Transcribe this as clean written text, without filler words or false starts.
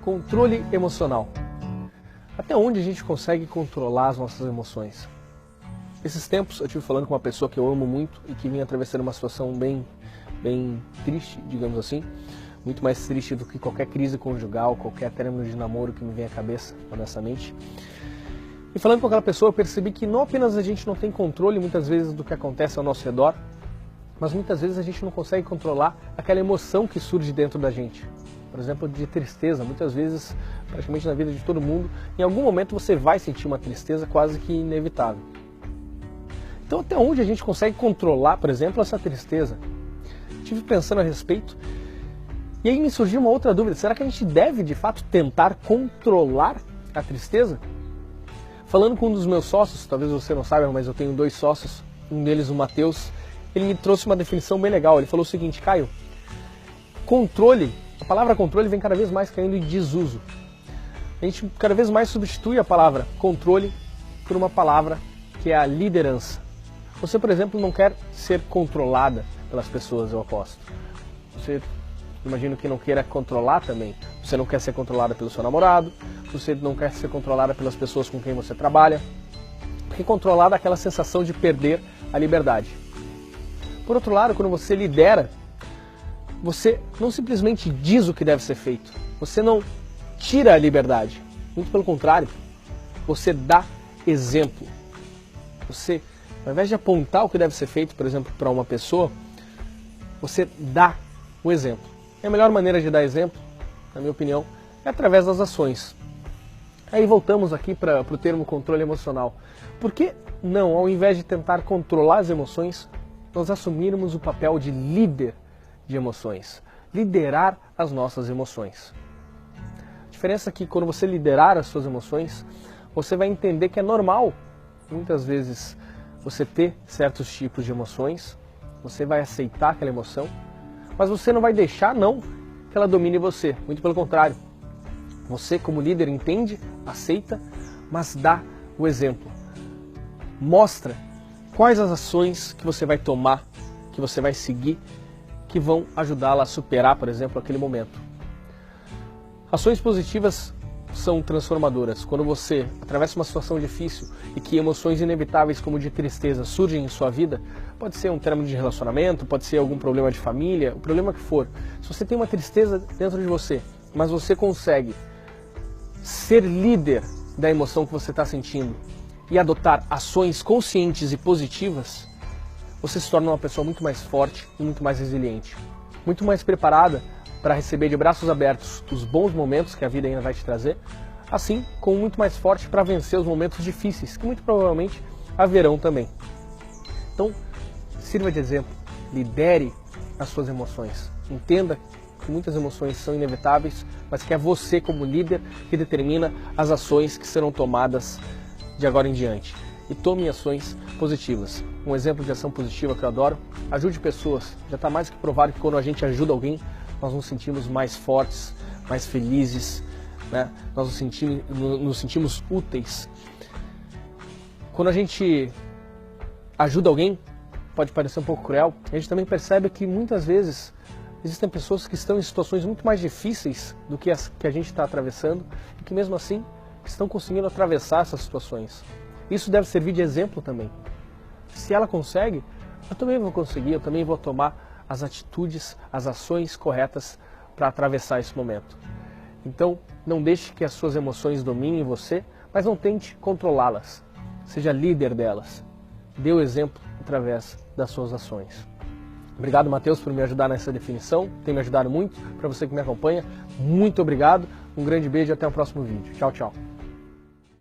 Controle emocional. Até onde a gente consegue controlar as nossas emoções? Esses tempos eu estive falando com uma pessoa que eu amo muito e que vinha atravessando uma situação bem triste, digamos assim. Muito mais triste do que qualquer crise conjugal, qualquer término de namoro que me vem à cabeça, honestamente. E falando com aquela pessoa, eu percebi que não apenas a gente não tem controle muitas vezes do que acontece ao nosso redor, mas muitas vezes a gente não consegue controlar aquela emoção que surge dentro da gente. Por exemplo, de tristeza. Muitas vezes, praticamente na vida de todo mundo, em algum momento você vai sentir uma tristeza quase que inevitável. Então até onde a gente consegue controlar, por exemplo, essa tristeza? Estive pensando a respeito e aí me surgiu uma outra dúvida. Será que a gente deve de fato tentar controlar a tristeza? Falando com um dos meus sócios, talvez você não saiba, mas eu tenho 2 sócios, um deles o Matheus, ele me trouxe uma definição bem legal. Ele falou o seguinte: Caio, controle, a palavra controle vem cada vez mais caindo em desuso. A gente cada vez mais substitui a palavra controle por uma palavra que é a liderança. Você, por exemplo, não quer ser controlada pelas pessoas, eu aposto. Você, imagino que não queira controlar também. Você não quer ser controlada pelo seu namorado, você não quer ser controlada pelas pessoas com quem você trabalha. Porque controlar dá aquela sensação de perder a liberdade. Por outro lado, quando você lidera, você não simplesmente diz o que deve ser feito. Você não tira a liberdade. Muito pelo contrário, você dá exemplo. Você, ao invés de apontar o que deve ser feito, por exemplo, para uma pessoa, você dá o exemplo. E a melhor maneira de dar exemplo, na minha opinião, é através das ações. Aí voltamos aqui para o termo controle emocional. Por que não, ao invés de tentar controlar as emoções, nós assumirmos o papel de líder de emoções? Liderar as nossas emoções. A diferença é que quando você liderar as suas emoções, você vai entender que é normal, muitas vezes, você ter certos tipos de emoções, você vai aceitar aquela emoção, mas você não vai deixar não que ela domine você. Muito pelo contrário. Você, como líder, entende, aceita, mas dá o exemplo. Mostra quais as ações que você vai tomar, que você vai seguir, que vão ajudá-la a superar, por exemplo, aquele momento. Ações positivas são transformadoras. Quando você atravessa uma situação difícil e que emoções inevitáveis como de tristeza surgem em sua vida, pode ser um término de relacionamento, pode ser algum problema de família, o problema que for. Se você tem uma tristeza dentro de você, mas você consegue ser líder da emoção que você está sentindo e adotar ações conscientes e positivas, você se torna uma pessoa muito mais forte e muito mais resiliente, muito mais preparada para receber de braços abertos os bons momentos que a vida ainda vai te trazer, assim como muito mais forte para vencer os momentos difíceis, que muito provavelmente haverão também. Então, sirva de exemplo, lidere as suas emoções, entenda que muitas emoções são inevitáveis, mas que é você como líder que determina as ações que serão tomadas de agora em diante. E tome ações positivas. Um exemplo de ação positiva que eu adoro: ajude pessoas. Já está mais que provado que quando a gente ajuda alguém, nós nos sentimos mais fortes, mais felizes, né? Nós nos sentimos úteis. Quando a gente ajuda alguém, pode parecer um pouco cruel, a gente também percebe que muitas vezes existem pessoas que estão em situações muito mais difíceis do que as que a gente está atravessando e que mesmo assim estão conseguindo atravessar essas situações. Isso deve servir de exemplo também. Se ela consegue, eu também vou conseguir, eu também vou tomar as atitudes, as ações corretas para atravessar esse momento. Então, não deixe que as suas emoções dominem você, mas não tente controlá-las. Seja líder delas. Dê o exemplo através das suas ações. Obrigado, Matheus, por me ajudar nessa definição. Tem me ajudado muito. Para você que me acompanha, muito obrigado. Um grande beijo e até o próximo vídeo. Tchau, tchau.